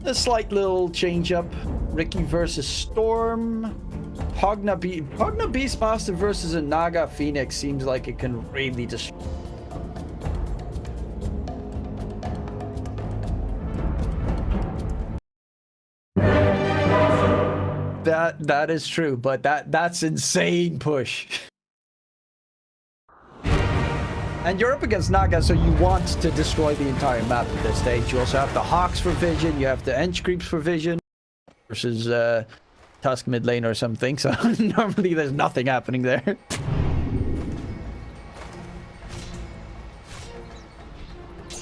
A slight little change up. Ricky versus Storm. Pugna Beastmaster versus a Naga Phoenix seems like it can really just. That is true, but that's insane push. And you're up against Naga, so you want to destroy the entire map at this stage. You also have the Hawks for vision, you have the Ench Creeps for vision versus Tusk mid lane or something, so normally there's nothing happening there.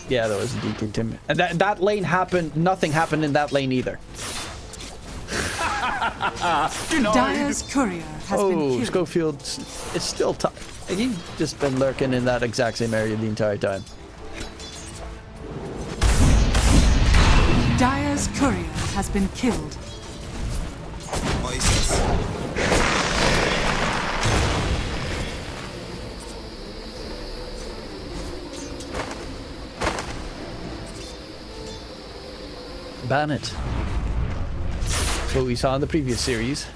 Yeah, that was a DK Tim. And that lane happened, nothing happened in that lane either. Dire's courier has been killed. Schofield is still tough. He's just been lurking in that exact same area the entire time. Dire's courier has been killed. Ban it. That's what we saw in the previous series.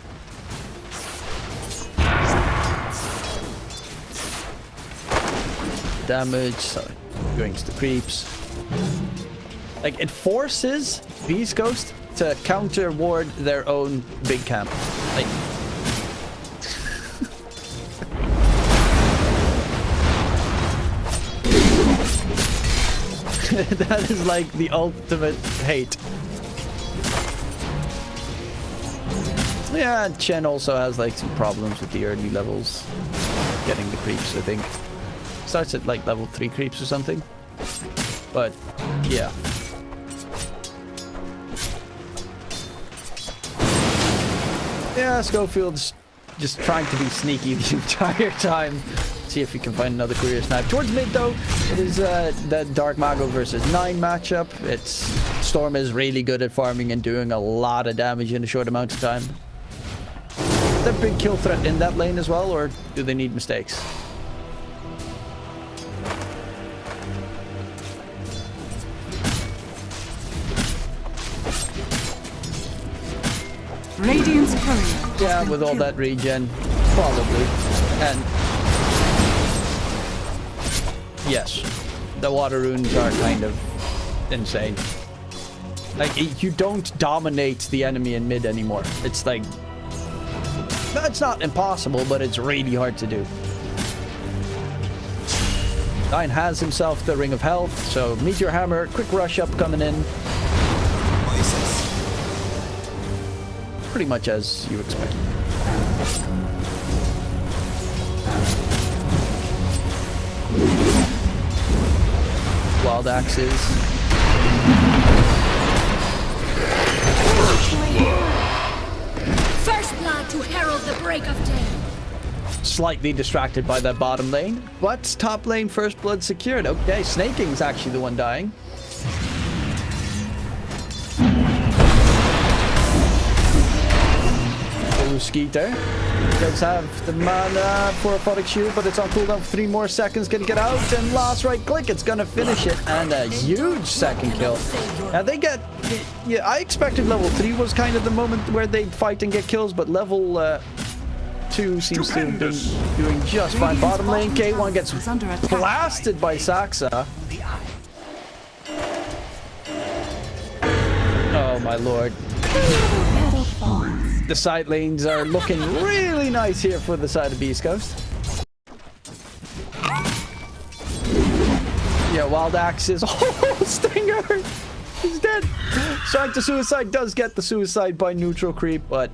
Damage, sorry, going to the creeps. Like, it forces Beastcoast to counter ward their own big camp. Like, that is like the ultimate hate. Yeah, Chen also has like some problems with the early levels getting the creeps, I think. Starts at like level 3 creeps or something. But yeah. Yeah, Schofield's just trying to be sneaky the entire time. See if we can find another courier snipe. Towards mid though, it is the Dark Mago versus 9 matchup. It's Storm is really good at farming and doing a lot of damage in a short amount of time. Is there a big kill threat in that lane as well, or do they need mistakes? Radiant's courier. Yeah, with all that regen, probably. And yes, the water runes are kind of insane. Like, you don't dominate the enemy in mid anymore. It's like, it's not impossible, but it's really hard to do. Nine has himself the Ring of Health, so Meteor Hammer, quick rush up coming in. Pretty much as you expect. Wild axes. First blood to herald the break of day. Slightly distracted by that bottom lane, but top lane first blood secured. Okay, Snaking's actually the one dying. Skeeter does have the mana for a Photic Shield, but it's on cooldown for 3 more seconds. Gonna get out, and last right click, it's gonna finish it, and a huge second kill. Now they get, yeah, I expected level 3 was kind of the moment where they'd fight and get kills, but level 2 seems to have been doing just fine. Bottom lane, K1 gets blasted by Saxa. Oh my lord. The side lanes are looking really nice here for the side of Beastcoast. Yeah, Wild Axes. Oh, Stinger! He's dead. Strike to Suicide does get the Suicide by neutral creep, but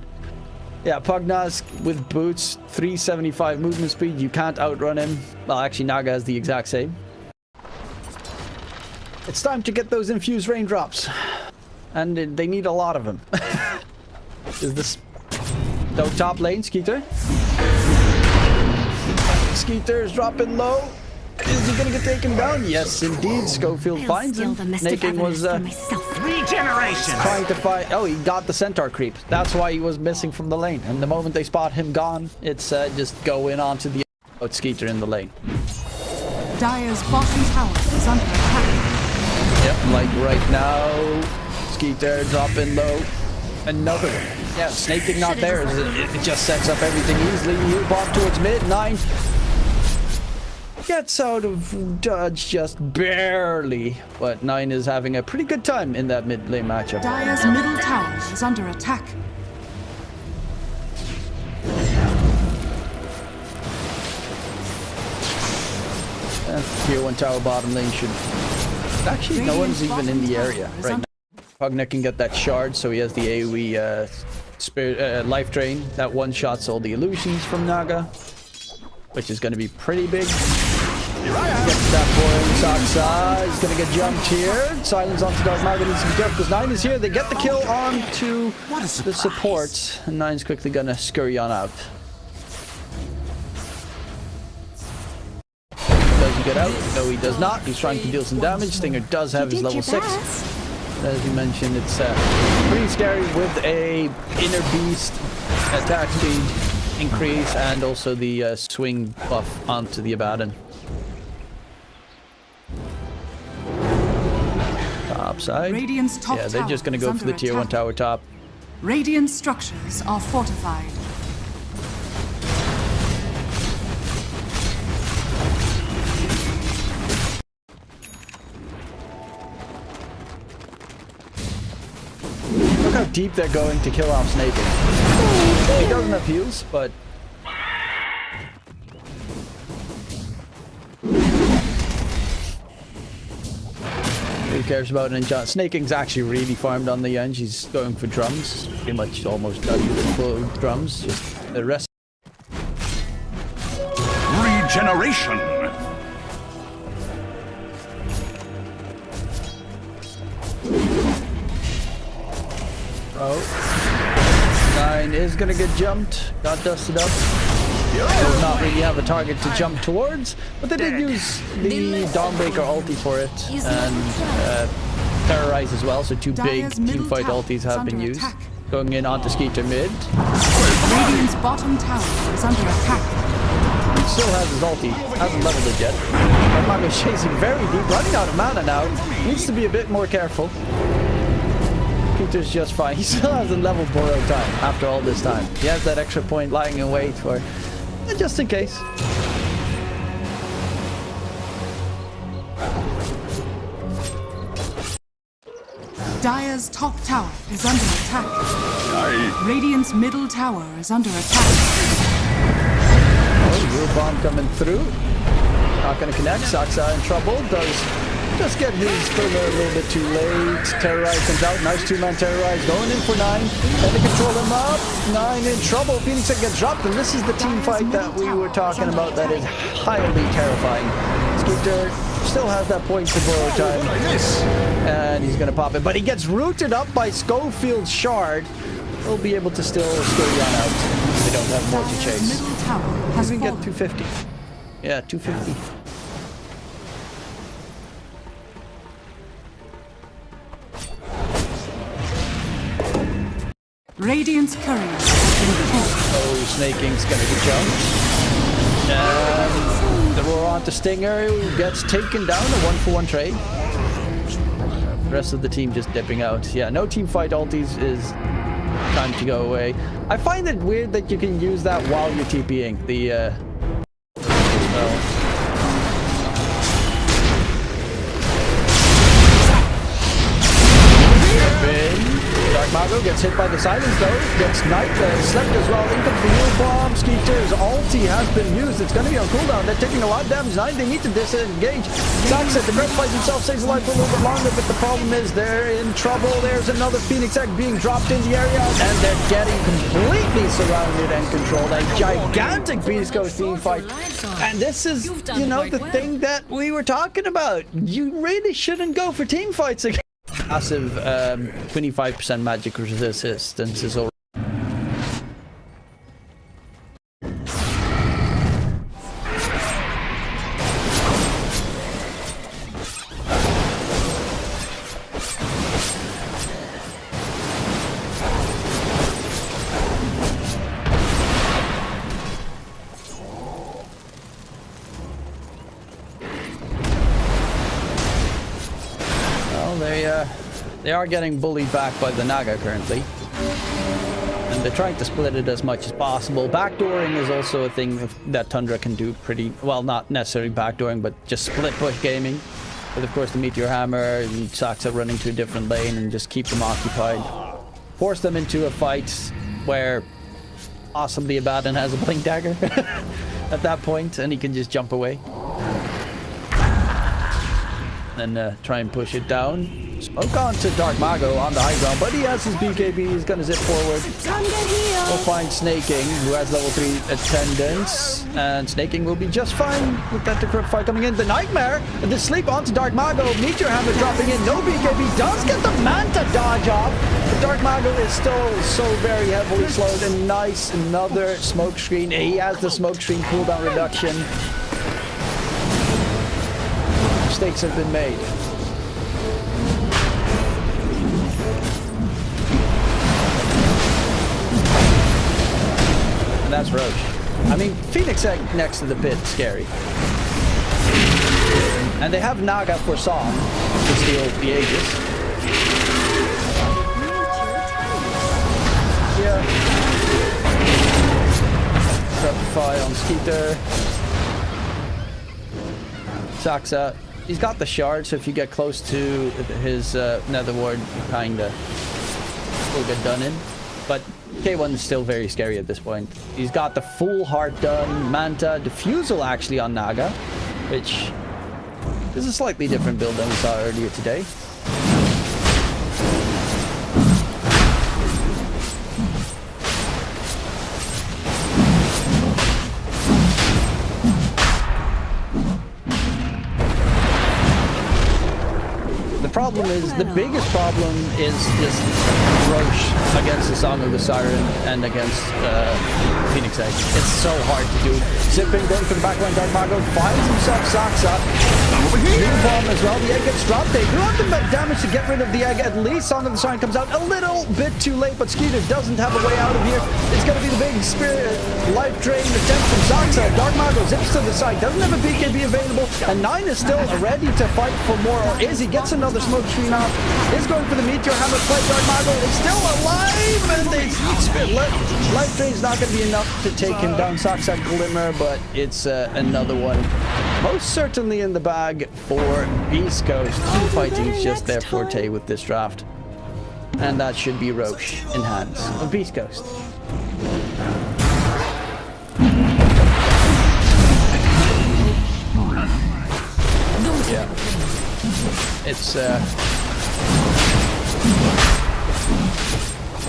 yeah, Pugna's with boots, 375 movement speed. You can't outrun him. Well, actually, Naga has the exact same. It's time to get those infused raindrops. And they need a lot of them. Is this... No, top lane, Skeeter. Skeeter is dropping low. Is he gonna get taken down? Yes, indeed. Schofield finds him. Naking was regeneration. Trying to fight. Oh, he got the centaur creep. That's why he was missing from the lane. And the moment they spot him gone, it's just go in onto the Skeeter in the lane. Dire's bottom tower is under attack. Yep, like right now, Skeeter dropping low. Another one. Yeah, snaking not there. It just sets up everything easily. You bomb towards mid. 9 gets out of dodge just barely. But 9 is having a pretty good time in that mid lane matchup. Dire's middle tower is under attack. Tier 1 tower bottom lane should... Actually, no one's even in the area right now. Pugna can get that shard, so he has the AoE spirit, life drain. That one-shots all the illusions from Naga, which is going to be pretty big. Gets that point. Saksa is going to get jumped here. Silence onto Dark Maga needs to be careful because 9 is here. They get the kill onto the support, and 9's quickly going to scurry on out. Does he get out? No, he does not. He's trying to deal some damage. Stinger does have his level 6. As you mentioned, it's pretty scary with a inner beast attack speed increase and also the swing buff onto the Abaddon. Top side. Radiant's top yeah, they're just going to go for the tier 1 tower top. Radiant structures are fortified. Look how deep they're going to kill off Snaking. He doesn't have heals, but... Who cares about an enchant? Snaking's actually really farmed on the end. She's going for drums. Pretty much almost done with full drums. Just the rest. Regeneration. Oh. 9 is gonna get jumped. Got dusted up. Does not really have a target to jump towards, but they did use the Dawnbreaker ulti for it and Terrorize as well. So 2 big teamfight ultis have been used. Going in onto Skeeter mid. Radiant's bottom tower is under attack. He still has his ulti, hasn't leveled it yet. Armago's chasing very deep, running out of mana now. Needs to be a bit more careful. Peter's just fine. He still hasn't leveled Borrow time after all this time. He has that extra point lying in wait for just in case. Dire's top tower is under attack. Radiant's middle tower is under attack. Oh, Root Bomb coming through. Not going to connect. Saksa in trouble. Does just get his further a little bit too late. Terrorize comes out. Nice 2-man Terrorize going in for 9. Trying to control him up. 9 in trouble. Phoenix gets dropped. And this is the team fight that we were talking about that is highly terrifying. Skeeter still has that point to borrow time. And he's going to pop it. But he gets rooted up by Schofield's shard. He'll be able to still scurry on out. They don't have more to chase. Has we can get 250. Yeah, 250. Radiant's courier has been killed. Oh, Snaking's gonna get jumped. And the roar onto Stinger, who gets taken down. A 1-for-1 trade. The rest of the team just dipping out. Yeah, no team fight ultis is time to go away. I find it weird that you can use that while you're TPing. The spell. Dark Mago gets hit by the silence though. Gets Knight slept as well. In comes the heal bomb. Skeeter's ulti has been used. It's going to be on cooldown. They're taking a lot of damage. 9, they need to disengage. Zack said the breath fight himself stays alive for a little bit longer, but the problem is they're in trouble. There's another Phoenix Egg being dropped in the area, and they're getting completely surrounded and controlled. A gigantic Beastcoast team fight. And this is, you know, the thing that we were talking about. You really shouldn't go for team fights again. Massive 25% magic resistance is already. They are getting bullied back by the Naga currently. And they're trying to split it as much as possible. Backdooring is also a thing that Tundra can do pretty... Well, not necessarily backdooring, but just split push gaming. With, of course, the Meteor Hammer and Saksa running to a different lane and just keep them occupied. Force them into a fight where possibly Abaddon has a Blink Dagger at that point, and he can just jump away. And try and push it down. Smoke on to Dark Mago on the high ground, but he has his BKB. He's going to zip forward. We'll find Snaking, who has level 3 attendance. And Snaking will be just fine with that Decrypt fight coming in. The Nightmare, and the sleep onto Dark Mago. Meteor Hammer dropping in. No BKB. Does get the Manta dodge off. But Dark Mago is still so very heavily slowed. And nice, another smoke screen. He has the smoke screen cooldown reduction. Mistakes have been made. And that's Roche. I mean, Phoenix Egg next to the pit, scary. And they have Naga for Song to steal the Aegis. Yeah. Trepify on Skeeter. Saksa. He's got the shard, so if you get close to his Nether Ward, you kinda will get done in. But K1 is still very scary at this point. He's got the full heart done, Manta, Diffusal actually on Naga, which is a slightly different build than we saw earlier today. The biggest problem is just Roche against the Song of the Siren and against Phoenix Egg. It's so hard to do. Zipping, going for the backline, Dark Mago finds himself Saksa. New bomb as well. The egg gets dropped. They do have the damage to get rid of the egg. At least Song of the Siren comes out a little bit too late, but Skeeter doesn't have a way out of here. It's going to be the big spirit life drain attempt from Saksa. Dark Mago zips to the side, doesn't have a BKB available, and 9 is still ready to fight for more. Or is he? Gets another smoke screen off. Is going for the Meteor Hammer play. Dark Mago is still alive, and life drain is not going to be enough to take him down. Saksa Glimmer, but it's another one. Most certainly in the bag for Beastcoast. Team fighting is just their forte with this draft. And that should be Roche in hands of Beastcoast. Yeah. It's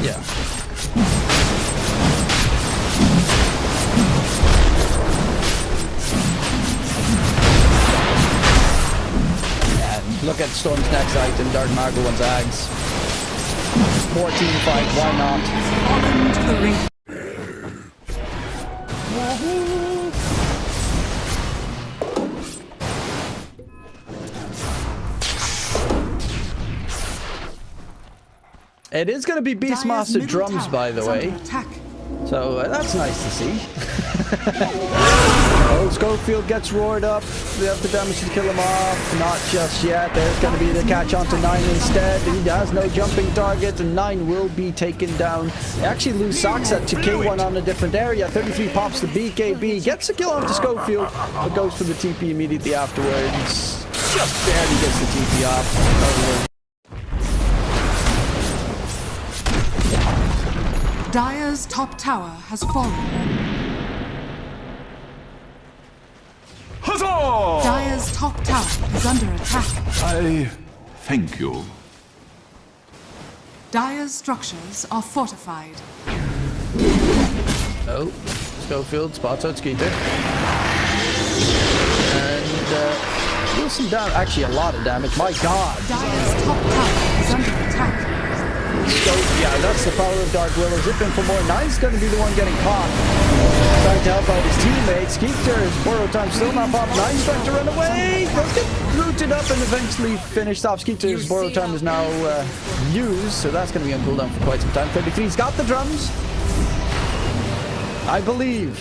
yeah. Look at Storm's next item, Dark Mago wants Ags. 14 fight, why not? It is going to be Beastmaster drums, by the way. So that's nice to see. Oh, Schofield gets roared up. We have the damage to kill him off. Not just yet. There's going to be the catch onto 9 instead. He has no jumping target, and 9 will be taken down. They actually lose Saksa to K1 on a different area. 33 pops the BKB. Gets a kill onto Schofield, but goes for the TP immediately afterwards. Just barely gets the TP off. Dire's top tower has fallen. Huzzah! Dire's top tower is under attack. I thank you. Dire's structures are fortified. Oh, Schofield spots out Skeeter. And deals some damage. Actually, a lot of damage. My God. Dire's top tower is under attack. So, yeah, that's the power of Dark Willow. Zipping for more. 9's going to be the one getting caught. Trying to help out his teammates. Skeeter's borrow time still not popped. 9's trying to run away. Does get rooted up and eventually finished off. Skeeter's borrow time is now used, so that's going to be on cooldown for quite some time. 33's got the drums. I believe.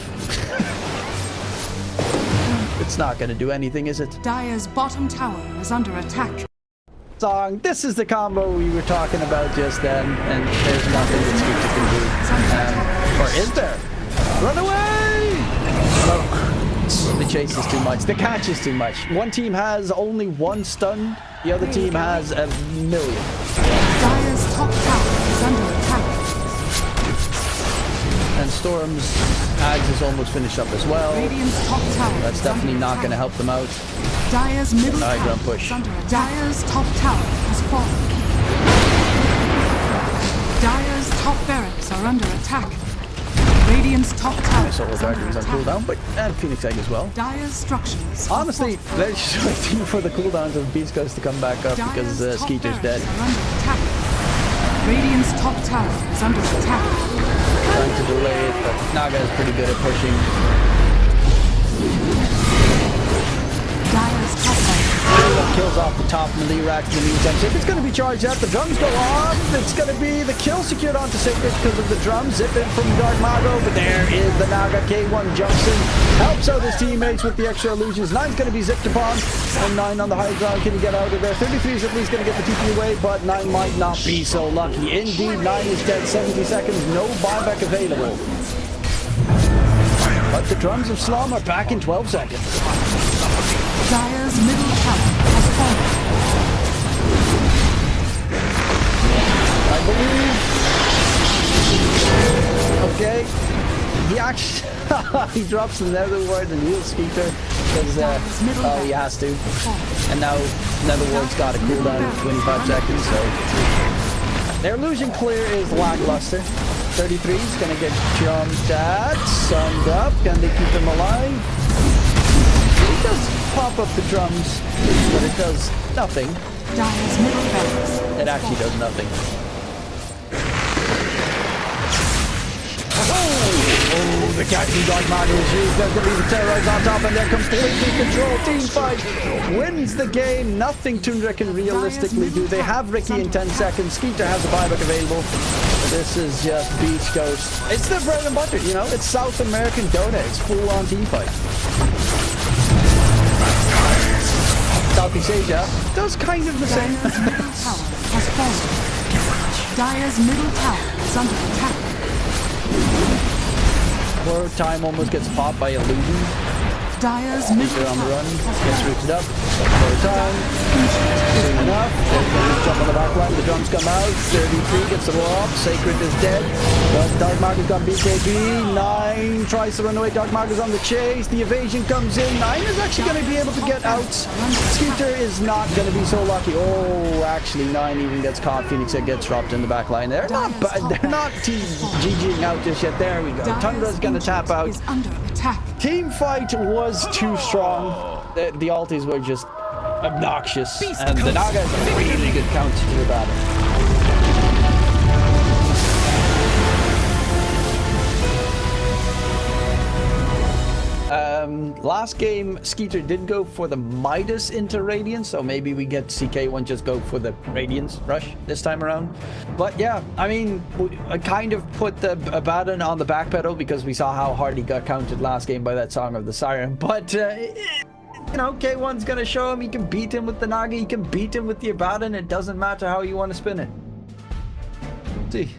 It's not going to do anything, is it? Dire's bottom tower is under attack. song. This is the combo we were talking about just then, and there's nothing that Skeeter can do. Or is there? Run away! The chase is too much. The catch is too much. One team has only one stun. The other team has a million. Dire's top tower is under attack. And Storm's Ags is almost finished up as well. Radiant's top tower. That's definitely not going to help them out. Dire's middle High tower ground push. is under attack. Dire's top tower has fallen. Dire's top barracks are under attack. Radiant's top tower Solar is under Dragon's on attack. cooldown, but and Phoenix Egg as well. Dire's structures. Honestly, they're just waiting for the cooldowns of Beastcoast to come back up because Skeeter's dead. Are under attack. Radiant's top tower is under attack. Trying to delay it, but Naga is pretty good at pushing. Dire's top barracks. Kills off the top melee rack in the meantime. Zip is going to be charged up. The drums go off. It's going to be the kill secured onto Sacred because of the drums. Zip in from Dark Mago, but there is the Naga. K1 jumps in, helps out his teammates with the extra illusions. 9's going to be zipped upon, and 9 on the high ground. Can he get out of there? 33 is at least going to get the TP away, but 9 might not be so lucky. Indeed, 9 is dead. 70 seconds. No buyback available. But the drums of Slum are back in 12 seconds. Dire's middle tower has fallen. I believe. Okay. He actually he drops the Nether Ward and heals Skeeter because oh, he has to. And now Nether Ward's got a cooldown of 25 seconds, so their illusion clear is lackluster. 33 is gonna get jumped at, summed up. Can they keep him alive? It does pop up the drums, but it does nothing. Dire's middle barracks. It actually does nothing. Oh, the catching Dark Mago is used. There's going to be the Terrorize on top, and they're completely controlled. Team fight wins the game. Nothing Tundra can realistically do. They have Ricky in 10 seconds. Skeeter has a buyback available. This is just Beach Coast. It's the bread and butter, you know? It's South American Dota. It's full-on team fight. Southeast Asia does kind of the same. Dire's middle tower has fallen. Dire's middle tower is under attack. More time almost gets popped by illusion. Dire's middle Skeeter on the tower run, has gets fallen. rooted up. More time. Soon enough. There's going to jump on the back line. The drums come out. 33 gets the roll up. Sacred is dead. But Dark Mago's got BKB. 9 tries to run away. Dark Mago's on the chase. The evasion comes in. 9 is actually going to be able to get out. Skeeter is not going to be so lucky. Oh, actually, 9 even gets caught. Phoenix gets dropped in the back line. They're not bad. They're not GGing out just yet. There we go. Tundra's going to tap out. Is under attack. Team fight was too strong. The alties were just obnoxious, and the Naga is a really good counter to the battle. Last game, Skeeter did go for the Midas into Radiance, so maybe we get CK1 just go for the Radiance rush this time around. But yeah, I mean, I kind of put the Abaddon on the back pedal because we saw how hard he got counted last game by that Song of the Siren. But, you know, K1's gonna show him he can beat him with the Naga, he can beat him with the Abaddon. It doesn't matter how you want to spin it. Let's see.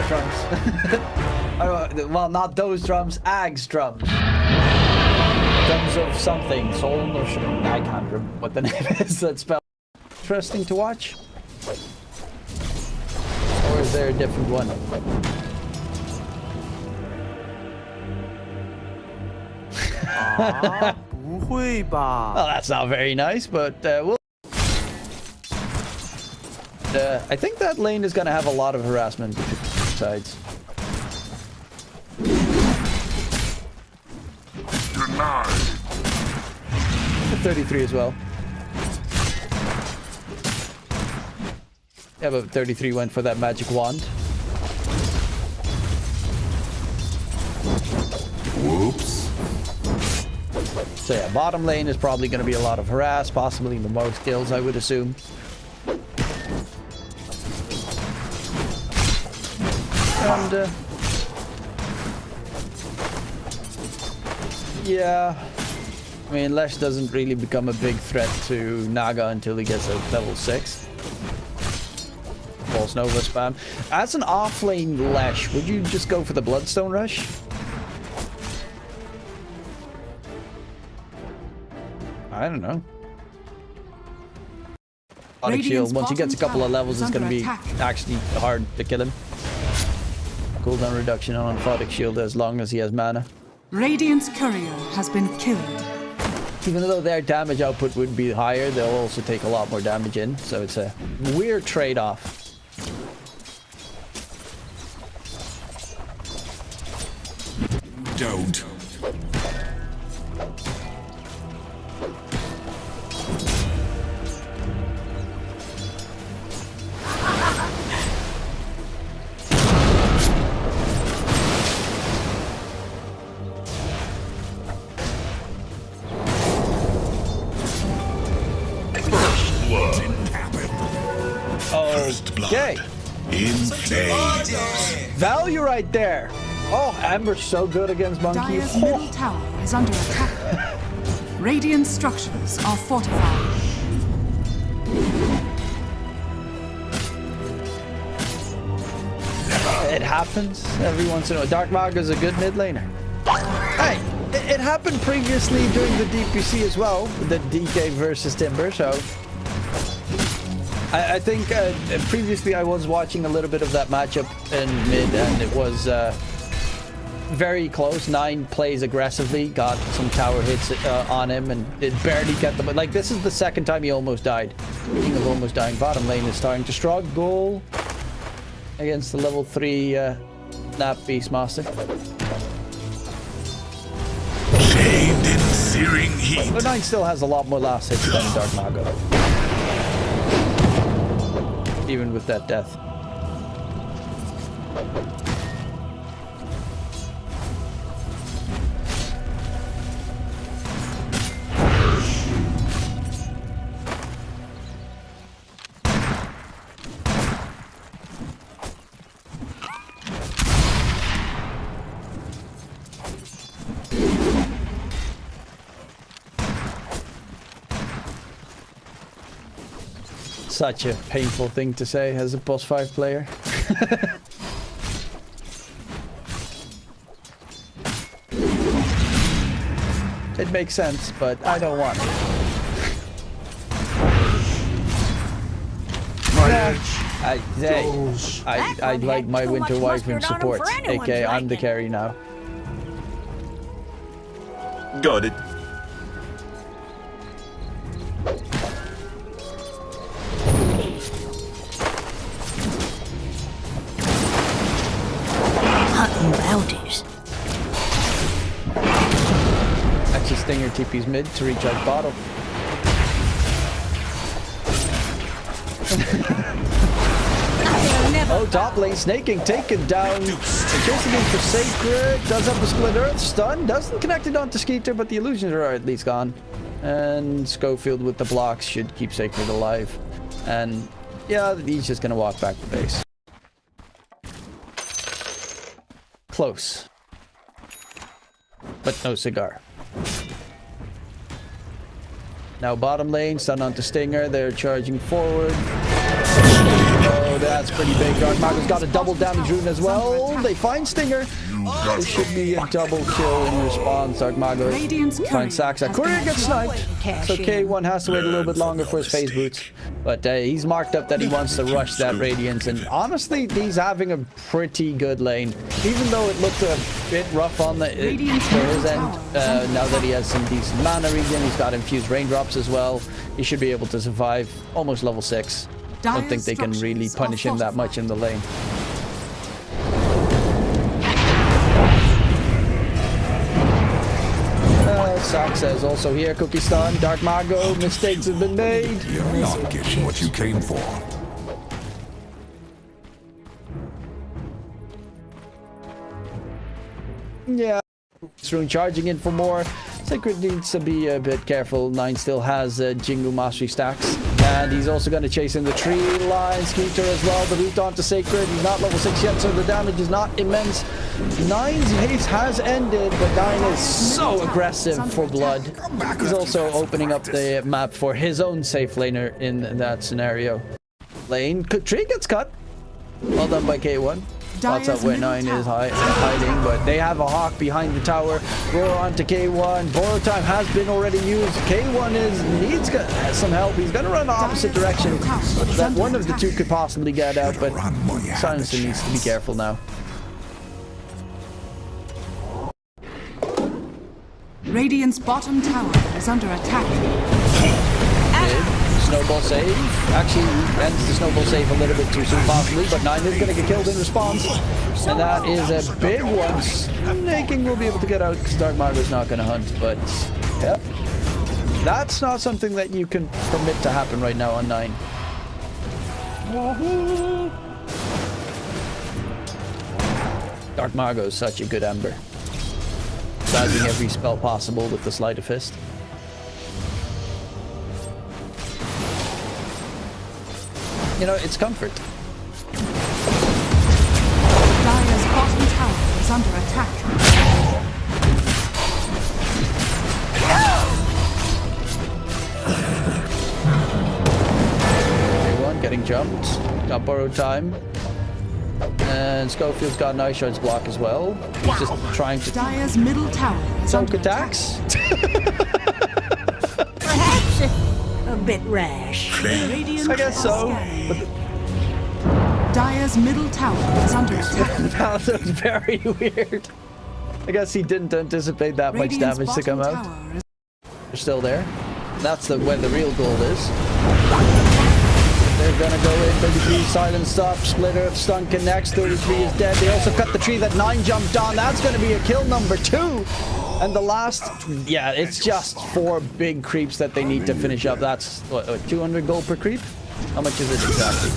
Drums. Well, not those drums, Ag's drums. Drums of something. Soul or I can't remember what the name is that spell. Interesting to watch? Or is there a different one? Well, that's not very nice, but we'll... I think that lane is going to have a lot of harassment between sides. Denied. 33 as well. Yeah, but 33 went for that magic wand. Whoops. So yeah, bottom lane is probably going to be a lot of harass, possibly the most kills, I would assume. And Yeah. I mean, Lesh doesn't really become a big threat to Naga until he gets a level 6. False Nova spam. As an offlane Lesh, would you just go for the Bloodstone Rush? I don't know. Automatic shield. Once he gets a couple of levels, it's going to be actually hard to kill him. Cooldown reduction on Orthotic Shield as long as he has mana. Radiant's courier has been killed. Even though their damage output would be higher, they'll also take a lot more damage in. So it's a weird trade-off. Don't. Okay. In flames. Value right there. Oh, Amber's so good against Monkey. Dire's middle tower is under attack. Radiant structures are fortified. It happens every once in a while. Dark Maga's a good mid laner. Hey, it happened previously during the DPC as well, the DK versus Timber, so... I think previously I was watching a little bit of that matchup in mid, and it was very close. 9 plays aggressively, got some tower hits on him, and it barely kept them. Like, this is the second time he almost died. Speaking of almost dying, bottom lane is starting to struggle against the level 3 Nap Beastmaster. Shaved in searing heat. But 9 still has a lot more last hits than Dark Mago. Even with that death. Such a painful thing to say as a boss 5 player. It makes sense, but I don't want it. I like my Winter Wife in support. AK, I'm the carry now. Got it. Bounties. Actually, Stinger TP's mid to recharge bottom. Oh, top lane snaking, taken down. Chasing in for Sacred. Does have the split earth stun. Doesn't connect it onto Skeeter, but the illusions are at least gone. And Schofield with the blocks should keep Sacred alive. And yeah, he's just gonna walk back to base. Close. But no cigar. Now bottom lane, stun onto Stinger. They're charging forward. Oh, that's pretty big. Dark Mago's got a double damage rune as well. They find Stinger. This should be a double kill in response. Dark Mago finds Saxa. Courier gets sniped. So K1 has to wait a little bit longer for his phase boots. But he's marked up that he wants to rush that Radiance. And honestly, he's having a pretty good lane. Even though it looked a bit rough on for his end. Now that he has some decent mana regen, he's got infused raindrops as well. He should be able to survive almost level 6. I don't think they can really punish him that much in the lane. Saxa is also here. Cookie stun. Dark Mago. Mistakes have been made. You're not getting what you came for. Yeah. Rune charging in for more. Sacred needs to be a bit careful. 9 still has Jingu Mastery stacks. And he's also going to chase in the tree line. Skeeter as well. The route onto Sacred. He's not level 6 yet, so the damage is not immense. 9's haste has ended, but 9 is so aggressive for blood. He's also opening up the map for his own safe laner in that scenario. Lane. Tree gets cut. Well done by K1. Lots up where 9 is hiding, but they have a Hawk behind the tower. Roar onto K1. Borrow time has been already used. K1 needs some help. He's going to run the opposite direction. That one of the two could possibly get out, but Silencer needs to be careful now. Radiant's bottom tower is under attack. Snowball save. Actually, ends the snowball save a little bit too soon, possibly, but 9 is going to get killed in response. And that is a big one. Snaking will be able to get out because Dark Margot's not going to hunt, but yeah. That's not something that you can permit to happen right now on 9. Dark Margot is such a good Ember. Dodging every spell possible with the Sleight of Fist. You know, it's comfort. Dire's bottom tower is under attack. Everyone getting jumped. Got borrowed time. And Schofield's got an Ice Shards block as well. He's just trying to... Dire's middle tower is soak under attacks. Perhaps a bit rash. I guess so. Dire's middle tower is under attack. That was very weird. I guess he didn't anticipate that much damage to come out. They're still there. That's where the real gold is. They're gonna go in. 33 silent stop. Splitter stun connects. 33 is dead. They also cut the tree that 9 jumped on. That's gonna be a kill number 2. And the last, yeah, it's just 4 big creeps that they need to finish up. That's what 200 gold per creep? How much is it exactly?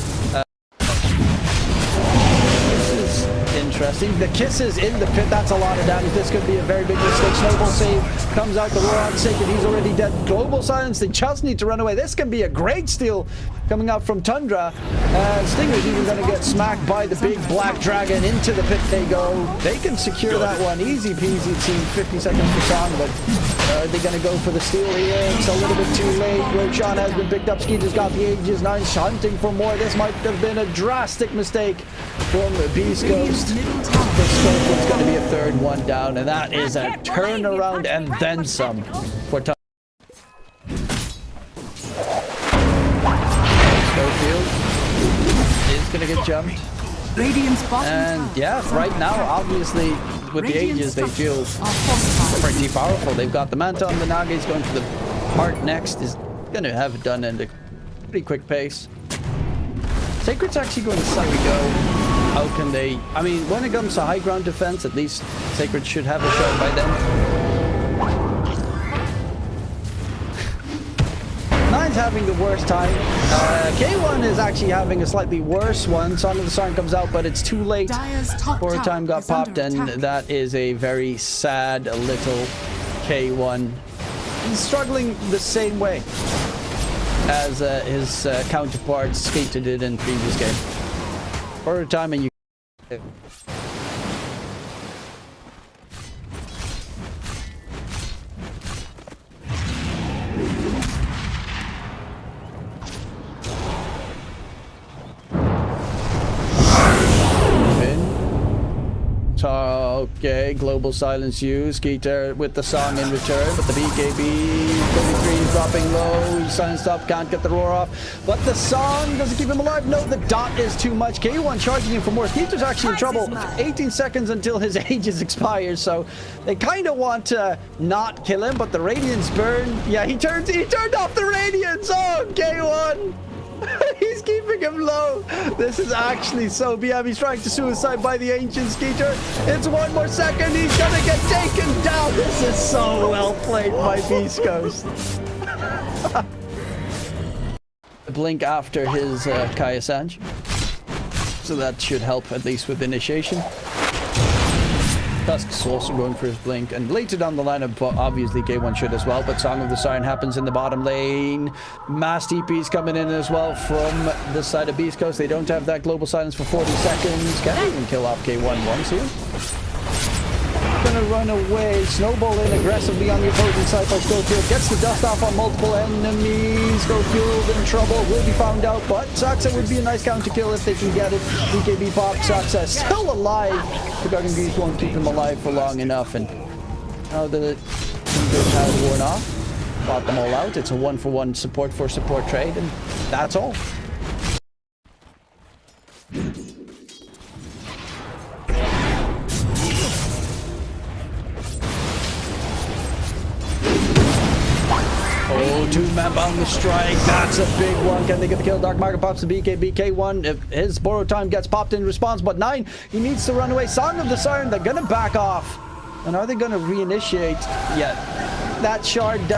This is interesting. The kisses in the pit, that's a lot of damage. This could be a very big mistake. Snowball save comes out. The roar on Sacred, he's already dead. Global silence, they just need to run away. This can be a great steal coming out from Tundra. Stinger's even going to get smacked by the big black dragon. Into the pit they go. They can secure that one. Easy peasy. It seems 50 seconds for song, but are they going to go for the steal here? It's a little bit too late. Roshan has been picked up. Skeeter's got the Aegis. 9's hunting for more. This might have been a drastic mistake from Beastcoast. It's going to be a 3rd one down, and that is a turnaround and then some for Tundra. Is gonna get jumped. And yeah, right now, obviously, with the Aegis, they feel pretty powerful. They've got the Manta on the Naga. He's going for the Heart next. Is gonna have it done in a pretty quick pace. Sacred's actually going to let me go. How can they... I mean, when it comes to high ground defense, at least Sacred should have a shot by then. 9's having the worst time. K1 is actually having a slightly worse one. Song of the Siren comes out, but it's too late. Borrow time got popped, and that is a very sad little K1. He's struggling the same way as his counterpart Skater did in previous game. Borrow time and you... Okay, global silence used. Skeeter with the song in return, but the BKB 33 is dropping low. He silenced up, can't get the roar off. But the song doesn't keep him alive. No, the dot is too much. K1 charging him for more. Skeeter's actually in trouble. 18 seconds until his Aegis expires, so they kind of want to not kill him, but the Radiance burn. Yeah, he turned off the Radiance. Oh, K1. He's keeping him low. This is actually so BM. He's trying to suicide by the ancient Skeeter. It's 1 more second. He's gonna get taken down. This is so well played by Beastcoast. Blink after his Kaya Sanj. So that should help at least with initiation. Tusk's also going for his blink, and later down the lineup, obviously K1 should as well, but Song of the Siren happens in the bottom lane. Mass TP's coming in as well from the side of Beastcoast. They don't have that global silence for 40 seconds. Can't even kill off K1 once here. Gonna run away. Snowball in aggressively on the opposing side by Schofield. Gets the dust off on multiple enemies. Schofield in trouble. Will be found out, but Saksa would be a nice counter kill if they can get it. BKB pop. Saksa still alive. The Guardian Greaves won't keep him alive for long enough, and now the Tundra has worn off. Bought them all out. It's a 1-for-1 support for support trade, and that's all. Oh, two-man bound the strike. That's a big one. Can they get the kill? Dark Market pops the BKB. K1, if his borrow time gets popped in response, but 9, he needs to run away. Song of the Siren, they're gonna back off. And are they gonna reinitiate? Yeah. That shard is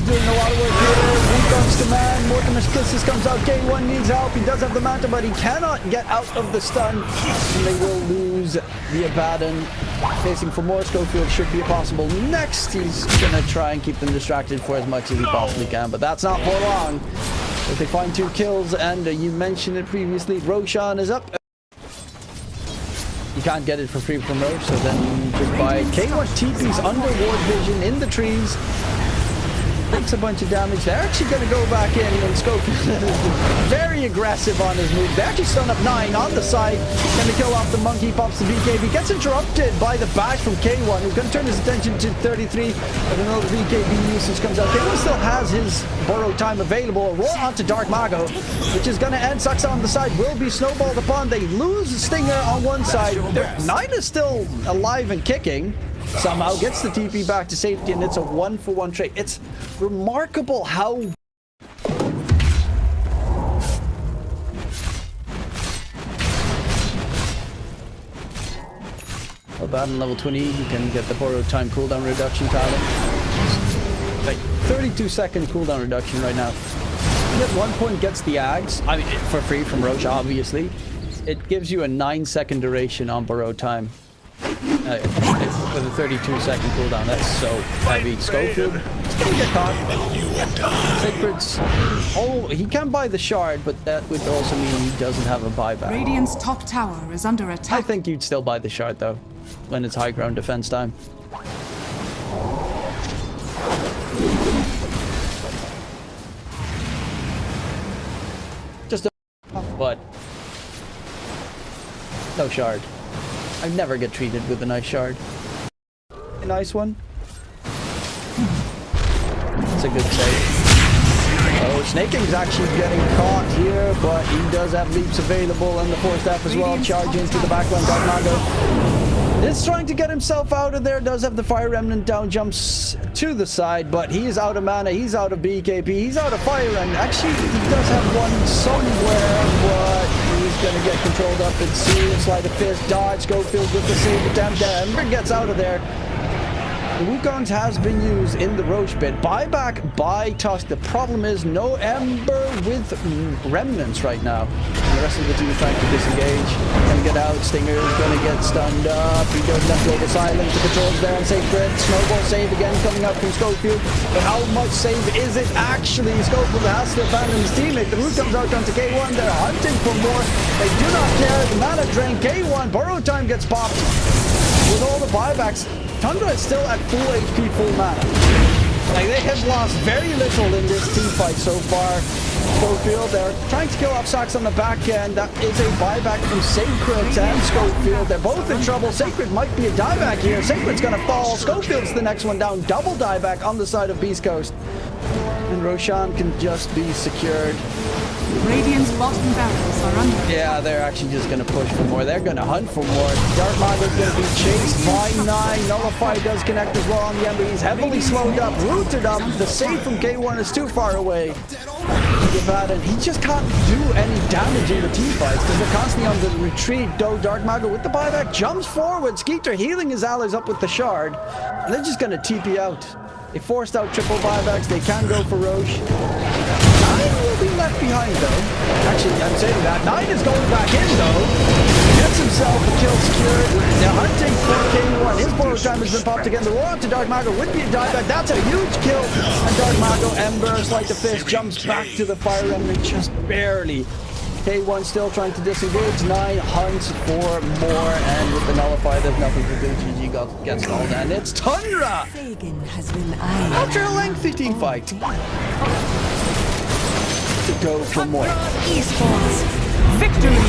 doing a lot of work here. Wukong's command. Mortimer's Kisses comes out. K1 needs help. He does have the Manta, but he cannot get out of the stun. And they will lose the Abaddon. Facing for more Schofield should be possible. Next, he's gonna try and keep them distracted for as much as he possibly can, but that's not for long. If they find 2 kills, and you mentioned it previously, Roshan is up. You can't get it for free from Roche, so then just buy K1 TP's under ward vision in the trees. Takes a bunch of damage. They're actually going to go back in, and Schofield is very aggressive on his move. They actually stun up 9 on the side. Going to kill off the monkey, pops the BKB. Gets interrupted by the bash from K1, who's going to turn his attention to 33. But another BKB usage comes out. K1 still has his borrow time available. A roll onto Dark Mago, which is going to end. Saksa on the side will be snowballed upon. They lose Stinger on one side. 9 is still alive and kicking. Somehow gets the TP back to safety, and it's a 1-for-1 trade. It's remarkable how... Abaddon level 20, you can get the borrowed time cooldown reduction talent. Like 32-second cooldown reduction right now. And at one point gets the Ags, I mean, for free from Roche, obviously. It gives you a 9-second duration on borrowed time. With a 32-second cooldown, that's so heavy. Schofield, it's gonna get caught. Sacred's, oh, he can buy the shard, but that would also mean he doesn't have a buyback. Radiant's top tower is under attack. I think you'd still buy the shard though, when it's high ground defense time. Just a, but no shard. I never get treated with a nice shard. A nice one. It's a good save. Oh, Snaking's actually getting caught here, but he does have leaps available and the force staff as well. Charge into the backline. Dark is trying to get himself out of there. Does have the Fire Remnant down, jumps to the side, but he is out of mana. He's out of BKB. He's out of Fire Remnant. Actually, he does have one somewhere, but he's going to get controlled up and soon. Slide of fist, dodge, Schofield with the save attempt. Ember gets out of there. The Wukong's has been used in the Roche bit. Buyback by Tusk. The problem is no Ember with Remnants right now. And the rest of the team trying to disengage. Gonna get out. Stinger is gonna get stunned up. He doesn't have global silence. The controls there on Sacred. Snowball save again coming up from Schofield. But how much save is it actually? Schofield has to abandon his teammate. The Wukong's out onto K1. They're hunting for more. They do not care. The mana drain. K1. Borrow time gets popped. With all the buybacks, Tundra is still at full HP, full mana. Like, they have lost very little in this team fight so far. Schofield, they're trying to kill off Sax on the back end. That is a buyback from Sacred and Schofield. They're both in trouble. Sacred might be a dieback here. Sacred's gonna fall. Schofield's the next one down. Double dieback on the side of Beastcoast. And Roshan can just be secured. Radiant's bottom barrels are under. Yeah, they're actually just going to push for more. They're going to hunt for more. Dark Mago's going to be chased by 9. Nullify does connect as well on the Ember. He's heavily slowed up, rooted up. The save from K1 is too far away. And he just can't do any damage in the team fights because they're constantly on the retreat. Though Dark Mago with the buyback jumps forward. Skeeter healing his allies up with the shard. And they're just going to TP out. They forced out triple buybacks. They can go for Roche. 9 will be left behind though. Actually, I'm saying that. 9 is going back in though. Gets himself a kill secured. Now hunting for K1. His borrow time has been popped again. The roar to Dark Mago would be a dieback. That's a huge kill. And Dark Mago embers like the fish. Jumps back to the fire remnant just barely. K1 still trying to disengage. 9 hunts for more, and with the nullifier, there's nothing to do. GG gets stalled, and it's Tundra! After a lengthy team fight. To go for more. Esports victory!